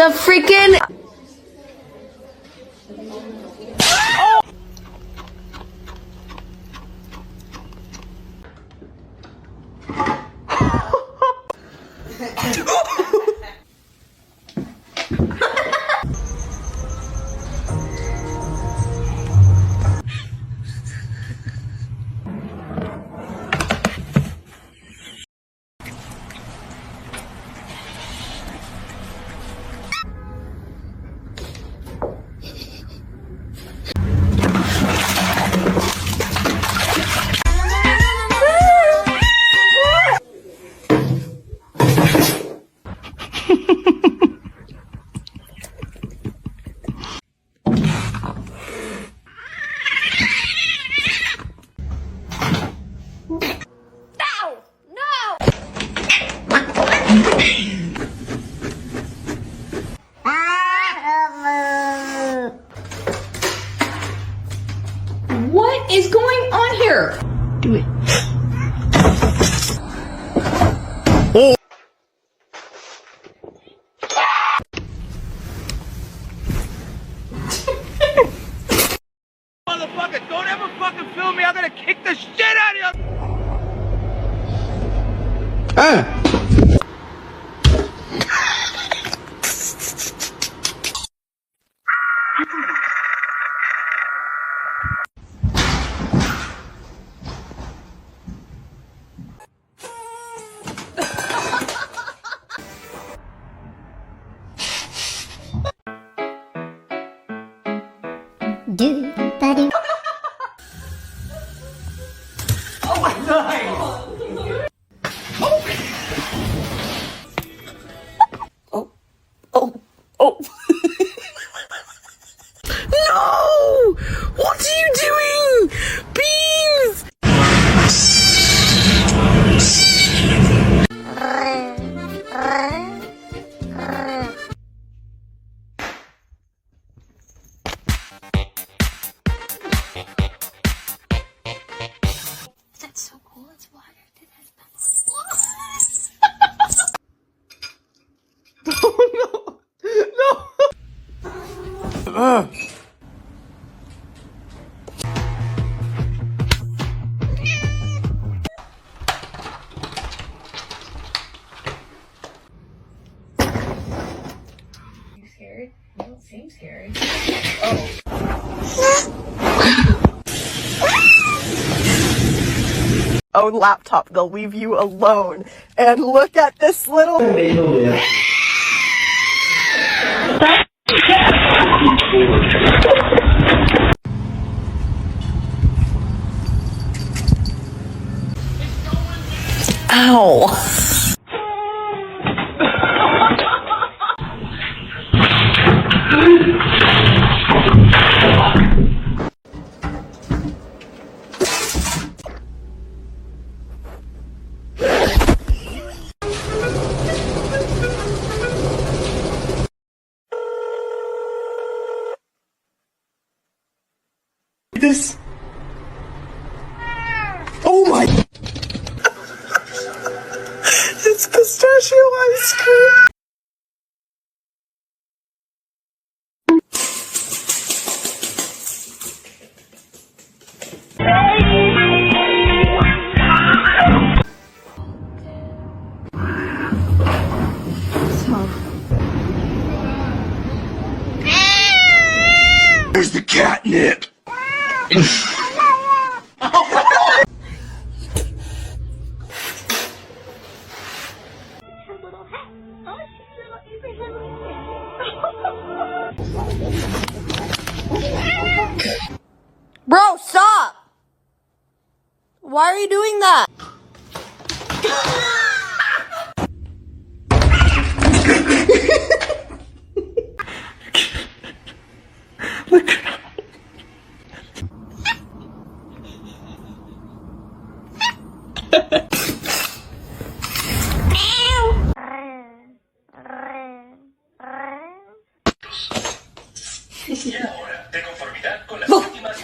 The freaking... What is going on here? Do it. Oh. Motherfucker, don't ever fucking film me. I'm gonna kick the shit out of you. Oh my God! Oh. Oh. Oh. No! What are you doing? Beans! That's so cool. It's water. Oh no! No! You scared? You don't seem scared. Own laptop, they'll leave you alone. And look at this little... Ow! This. Oh my. It's pistachio ice cream! There's the catnip. Bro, stop! Why are you doing that? Look. Y ahora, de conformidad con las No. últimas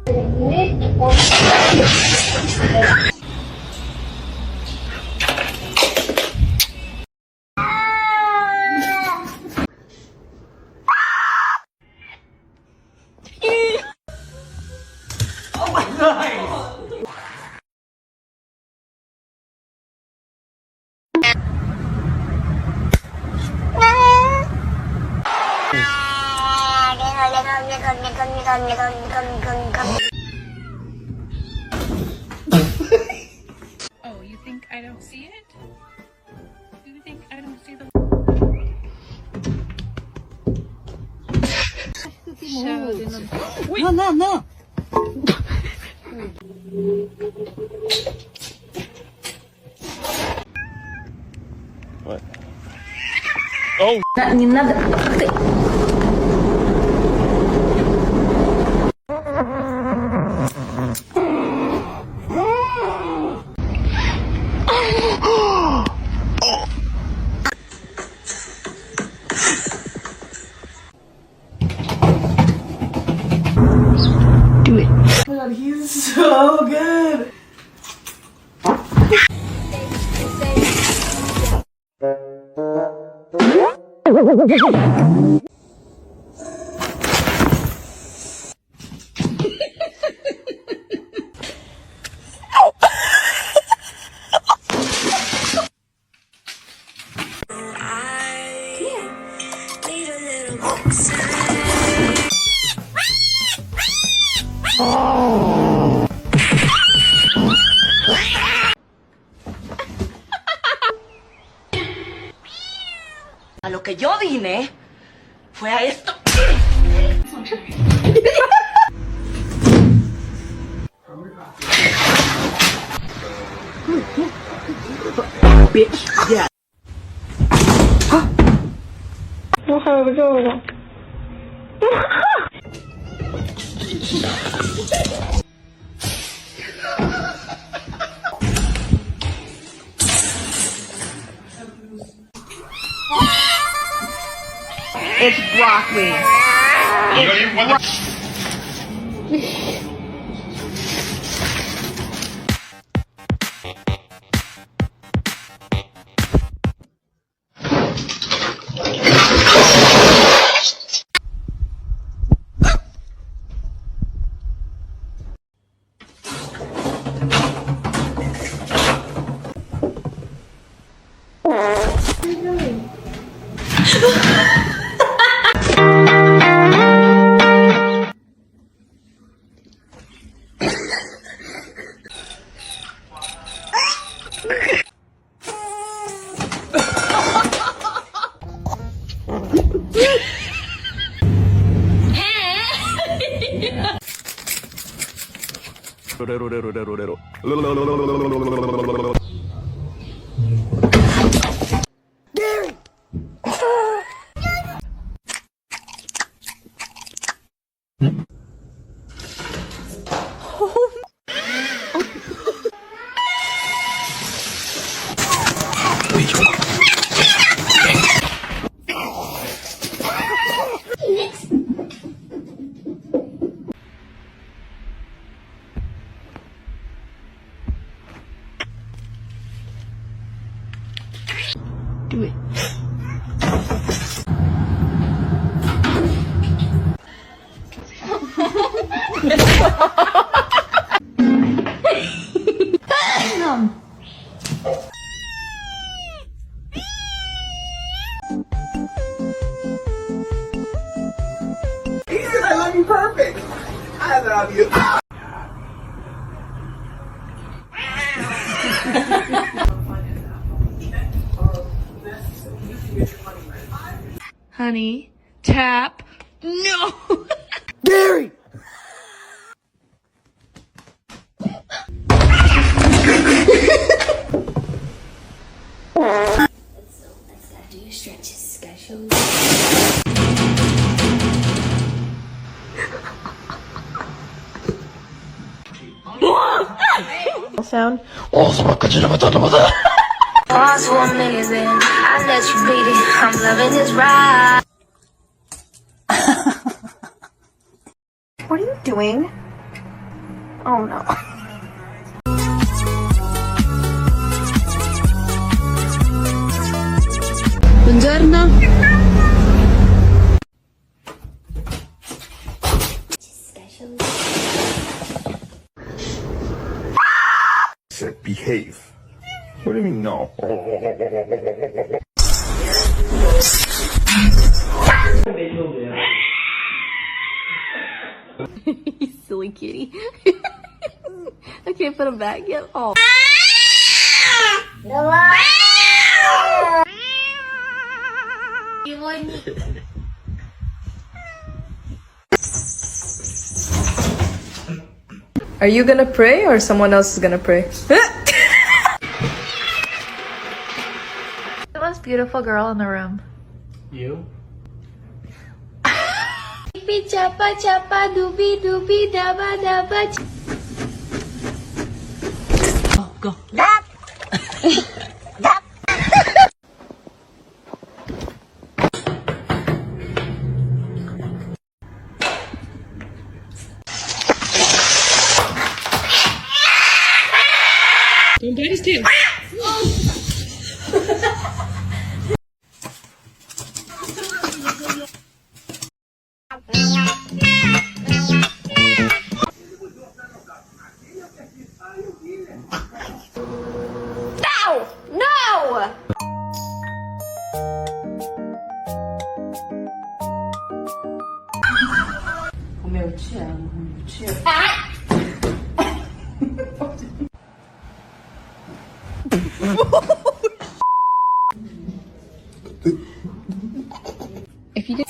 Oh, you think I don't see it? You think I don't see the... No. What? Oh! Не надо. Ты... Do it. Oh my god, he's so good. A lo que yo vine fue a esto. Bitch, yeah. It's broccoli. Do it. He said I love you perfect. I love you. Honey, tap. No. Gary! Do your stretches, gotta show you. Sound. Boss so amazing. I let you beat it. I'm loving this ride. What are you doing? Oh no. Buongiorno. Special. Said behave. What do you mean no? You silly kitty. I can't put him back yet. Oh. Are you gonna pray or someone else is gonna pray? The most beautiful girl in the room. You? Chapa chapa doobie doobie daba daba. Oh, go. Don't bite his tail. No! If you did.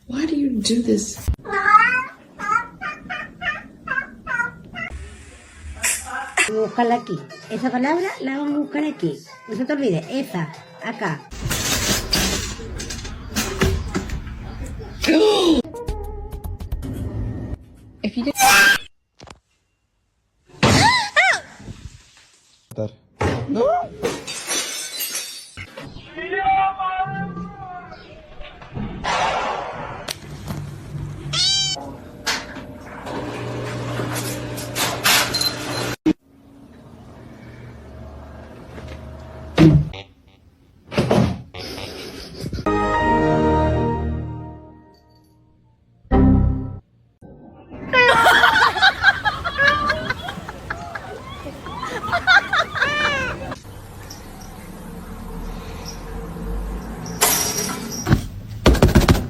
Why do you do this? Buscarla aquí. Esa palabra la vamos a buscar aquí. No se te olvide. Esa. Acá. If you did.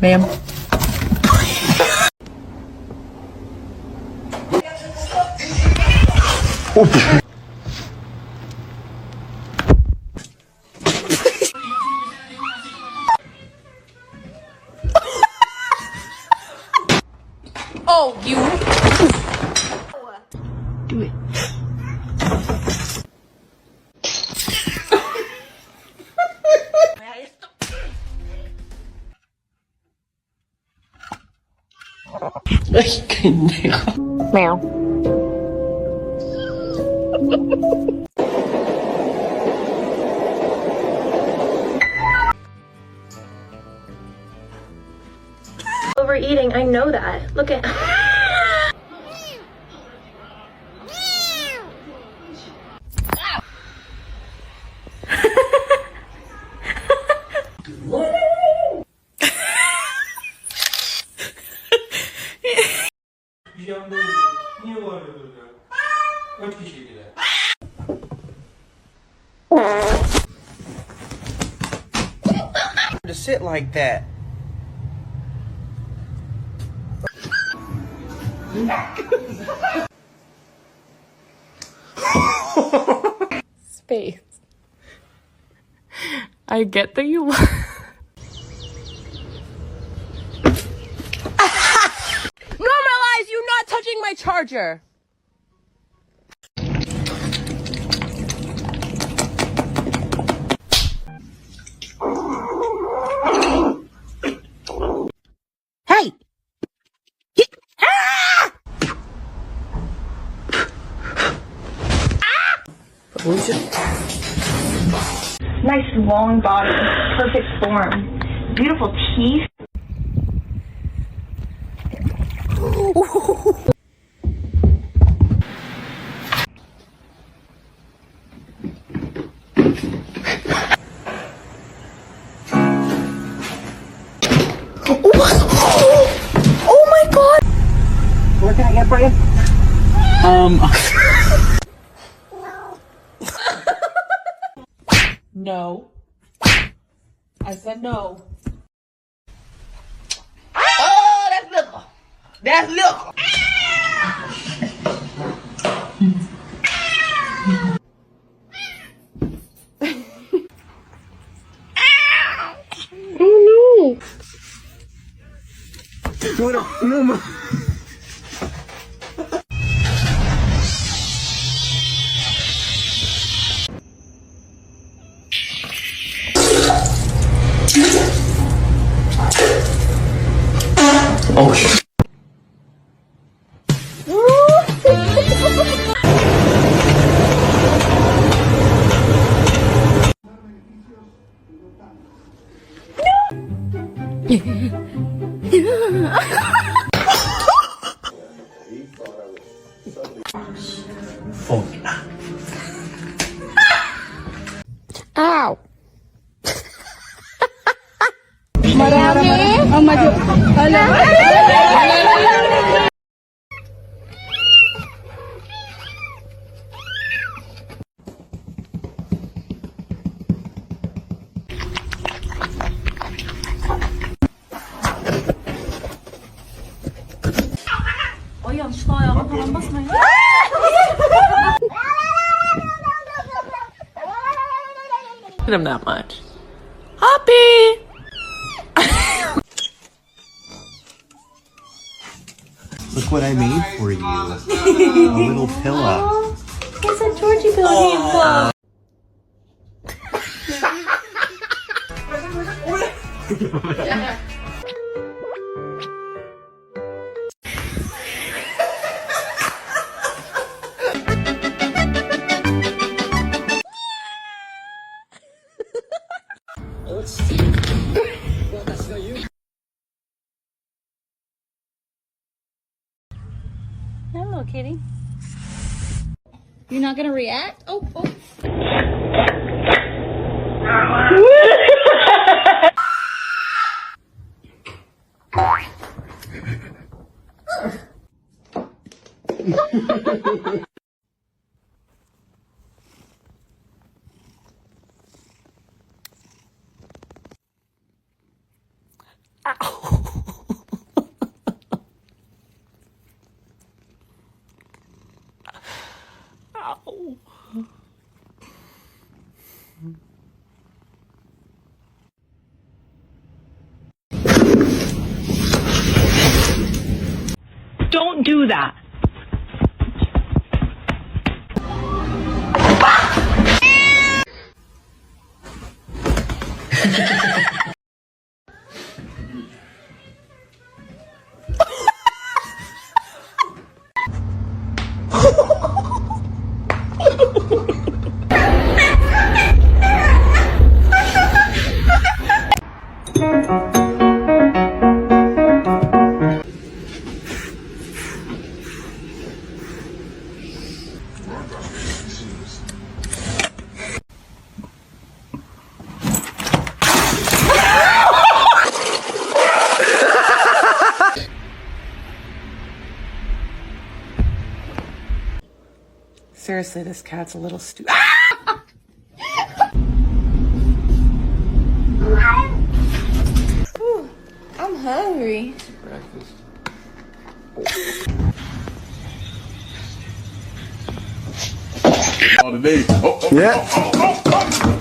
Ma'am. Oh, you. Do it. Ay, pendejo. Overeating, I know that. Look at. To sit like that. Space. I get that you Normalize you not touching my charger. Hey! Nice long body, perfect form, beautiful teeth. Oh my god! What can I get for you? No. I said no. Oh, that's liquor. That's liquor. Oh No. Oh shit. Ow! Him that much. Hoppy! Look what I made for you. A little pillow. It's a Georgie pillow. Hello, kitty. You're not gonna react? Oh. Don't do that. Seriously, this cat's a little stupid. I'm hungry. Breakfast. Oh, today. Yeah.